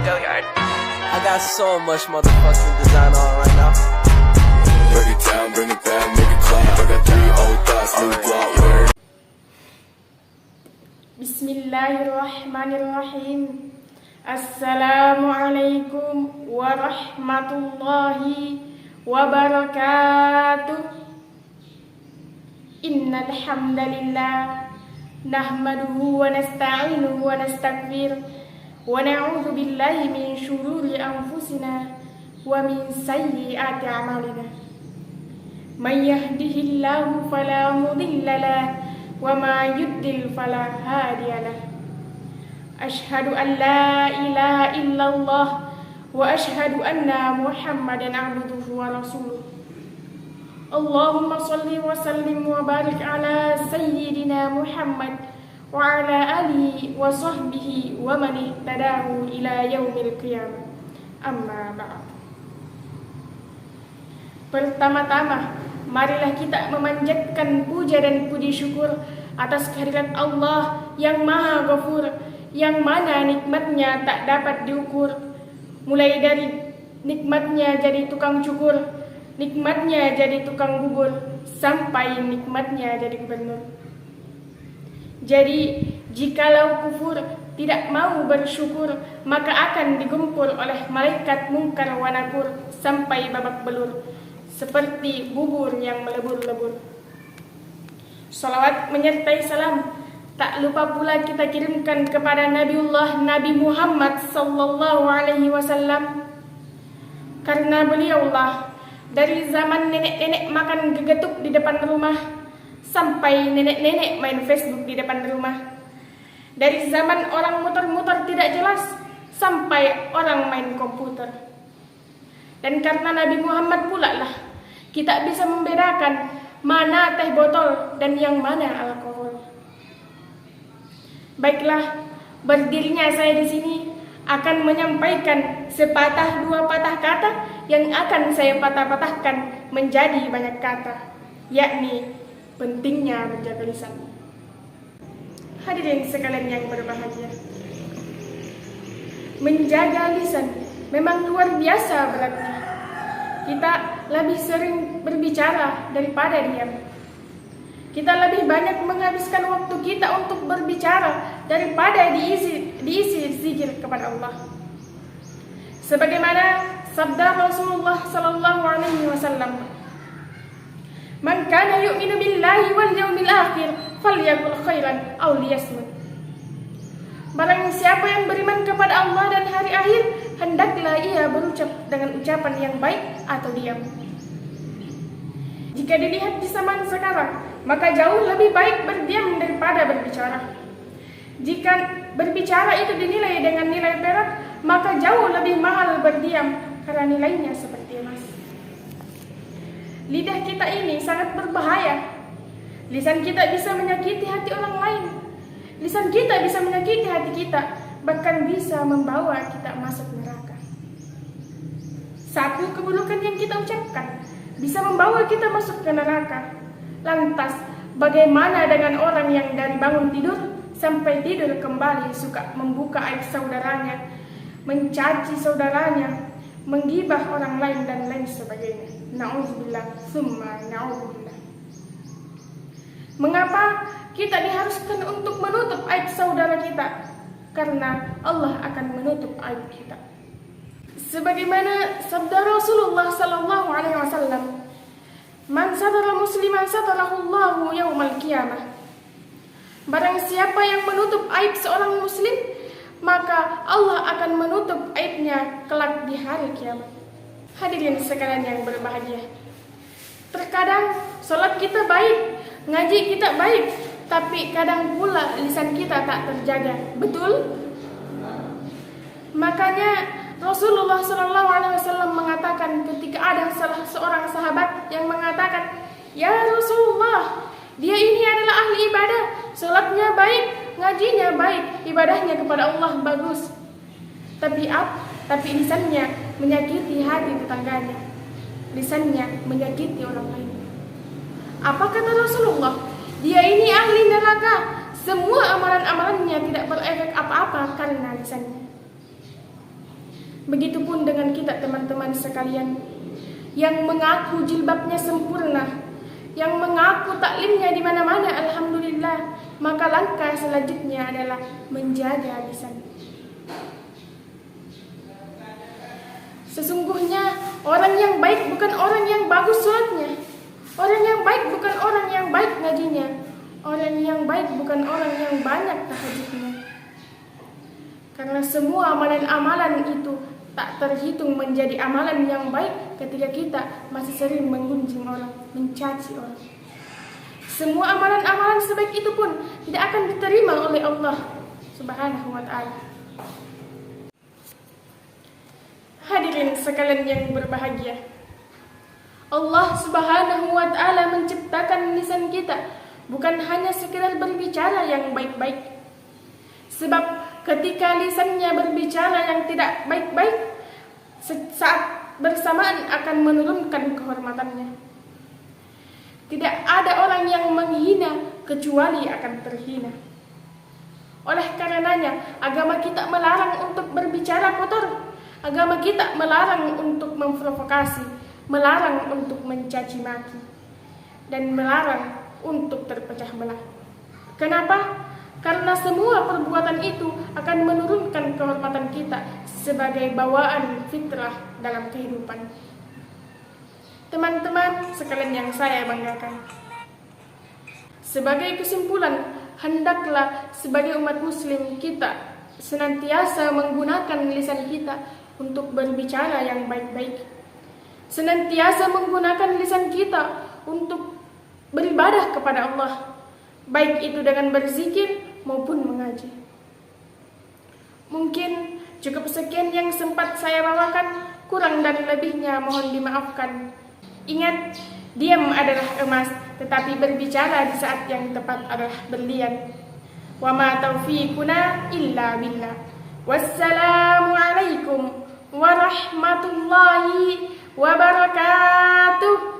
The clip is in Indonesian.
I got so much motherfucking design on right now. Break it down, bring it back, make it clap. I got 3 old thoughts, new block, word. Bismillahirrahmanirrahim. Assalamualaikum warahmatullahi wabarakatuh. Innal hamdalillah nahmaduhu wa nasta'inuhu wa nastaghfiruh wa na'udzu billahi min shururi anfusina wa min sayyiati a'malina. May yahdihillahu fala mudilla lahu wa ma yudlil fala hadiya lahu. Ashhadu an la ilaha illallah wa ashhadu anna Muhammadan abduhu wa rasuluh. Allahumma salli wa sallim wa barik ala sayyidina Muhammad wa ala alihi wa sahbihi wa man ihtadahu ila yaumil qiyamah. Amma ba'd. Pertama-tama, marilah kita memanjatkan puja dan puji syukur atas kehadirat Allah yang Maha Ghafur, yang mana nikmatnya tak dapat diukur. Mulai dari nikmatnya jadi tukang cukur, nikmatnya jadi tukang bubur, sampai nikmatnya jadi gubernur. Jadi, jikalau kufur tidak mau bersyukur, maka akan digempur oleh malaikat mungkar wa nakur sampai babak belur, seperti bubur yang melebur-lebur. Salawat menyertai salam tak lupa pula kita kirimkan kepada Nabiullah Nabi Muhammad sallallahu alaihi wasallam, karena beliaulah dari zaman nenek-nenek makan gegetuk di depan rumah sampai nenek-nenek main Facebook di depan rumah, dari zaman orang muter-muter tidak jelas sampai orang main komputer. Dan karena Nabi Muhammad pula lah kita bisa membedakan mana teh botol dan yang mana alkohol. Baiklah, berdirinya saya di sini akan menyampaikan sepatah dua patah kata yang akan saya patah-patahkan menjadi banyak kata, yakni pentingnya menjaga lisan. Hadirin sekalian yang berbahagia, menjaga lisan memang luar biasa beratnya. Kita lebih sering berbicara daripada diam. Kita lebih banyak menghabiskan waktu kita untuk berbicara daripada diisi zikir kepada Allah. Sebagaimana sabda Rasulullah sallallahu alaihi wasallam, "Man kana yu'minu billahi wal yawmil akhir falyaqul khairan aw liyasmut." Barang siapa yang beriman kepada Allah dan hari akhir, hendaklah ia berucap dengan ucapan yang baik atau diam. Jika dilihat di zaman sekarang, maka jauh lebih baik berdiam daripada berbicara. Jika berbicara itu dinilai dengan nilai perak, maka jauh lebih mahal berdiam karena nilainya seperti emas. Lidah kita ini sangat berbahaya. Lisan kita bisa menyakiti hati orang lain. Lisan kita bisa menyakiti hati kita, bahkan bisa membawa kita masuk neraka. Satu keburukan yang kita ucapkan bisa membawa kita masuk ke neraka. Lantas, bagaimana dengan orang yang dari bangun tidur sampai tidur kembali suka membuka aib saudaranya, mencaci saudaranya, menggibah orang lain dan lain sebagainya? Na'udzubillah, summa na'udzubillah. Mengapa kita diharuskan untuk menutup aib saudara kita? Karena Allah akan menutup aib kita. Sebagaimana sabda Rasulullah sallallahu alaihi wasallam, "Man satara musliman satarahullahu yaumal qiyamah." Barang siapa yang menutup aib seorang muslim, maka Allah akan menutup aibnya kelak di hari kiamat. Hadirin sekalian yang berbahagia, terkadang salat kita baik, ngaji kita baik, tapi kadang pula lisan kita tak terjaga. Betul? Makanya Rasulullah SAW mengatakan ketika ada salah seorang sahabat yang mengatakan, "Ya Rasulullah, dia ini adalah ahli ibadah, salatnya baik, ngajinya baik, ibadahnya kepada Allah bagus. Tapi lisannya menyakiti hati tetangganya, lisannya menyakiti orang lain." Apa kata Rasulullah? Dia ini ahli neraka, semua amalan-amalannya tidak berefek apa-apa karena lisannya. Begitupun dengan kita teman-teman sekalian, yang mengaku jilbabnya sempurna, yang mengaku taklimnya di mana-mana, alhamdulillah, maka langkah selanjutnya adalah menjaga lisan. Sesungguhnya orang yang baik bukan orang yang bagus sholatnya, orang yang baik bukan orang yang baik ngajinya, orang yang baik bukan orang yang banyak tahajudnya. Karena semua amalan-amalan itu tak terhitung menjadi amalan yang baik ketika kita masih sering menggunjing orang, mencaci orang. Semua amalan-amalan sebaik itu pun tidak akan diterima oleh Allah Subhanahu wa ta'ala. Hadirin sekalian yang berbahagia, Allah Subhanahu wa ta'ala menciptakan lisan kita bukan hanya sekedar berbicara yang baik-baik. Sebab ketika lisannya berbicara yang tidak baik-baik, saat bersamaan akan menurunkan kehormatannya. Tidak ada orang yang menghina kecuali akan terhina. Oleh karenanya, agama kita melarang untuk berbicara kotor, agama kita melarang untuk memprovokasi, melarang untuk mencaci maki, dan melarang untuk terpecah belah. Kenapa? Karena semua perbuatan itu akan menurunkan kehormatan kita sebagai bawaan fitrah dalam kehidupan. Teman-teman sekalian yang saya banggakan, sebagai kesimpulan, hendaklah sebagai umat muslim kita senantiasa menggunakan lisan kita untuk berbicara yang baik-baik, senantiasa menggunakan lisan kita untuk beribadah kepada Allah, baik itu dengan berzikir maupun mengaji. Mungkin cukup sekian yang sempat saya bawakan, kurang dan lebihnya mohon dimaafkan. Ingat, diam adalah emas, tetapi berbicara di saat yang tepat adalah berlian. Wa ma taufiquna illa billah. Wassalamu alaikum warahmatullahi wabarakatuh.